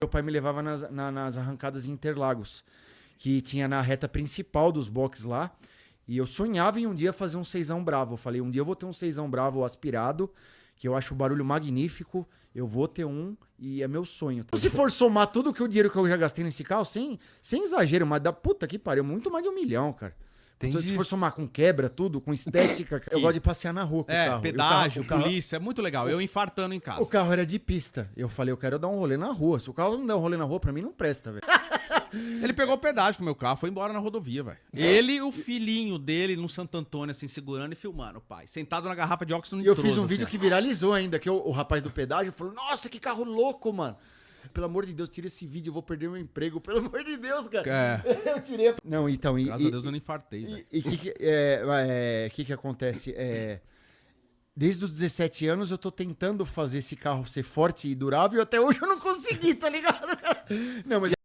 Meu pai me levava nas arrancadas em Interlagos, que tinha na reta principal dos boxes lá. E eu sonhava em um dia fazer um seisão bravo. Eu falei, um dia eu vou ter um seisão bravo aspirado, que eu acho o barulho magnífico. Eu vou ter um e é meu sonho. Se for somar tudo que o dinheiro que eu já gastei nesse carro, sem exagero, mas da puta que pariu, muito mais de 1 milhão, cara. Então, se for somar com quebra, tudo, com estética, eu gosto de passear na rua com o carro. Pedágio, polícia, é muito legal. Eu infartando em casa. O carro era de pista. Eu falei, eu quero dar um rolê na rua. Se o carro não der um rolê na rua, pra mim não presta, velho. Ele pegou o pedágio com o meu carro, foi embora na rodovia, velho. Ele e o filhinho dele no Santo Antônio, assim, segurando e filmando, o pai. Sentado na garrafa de óxido E eu nitroso. fiz um vídeo assim, que viralizou ainda, que o rapaz do pedágio falou, nossa, que carro louco, mano. Pelo amor de Deus, tira esse vídeo, eu vou perder meu emprego. Pelo amor de Deus, cara. Eu tirei. Não, então... Graças a Deus eu não infartei, velho. E o que acontece? Desde os 17 anos eu tô tentando fazer esse carro ser forte e durável e até hoje eu não consegui, tá ligado, cara? Não, mas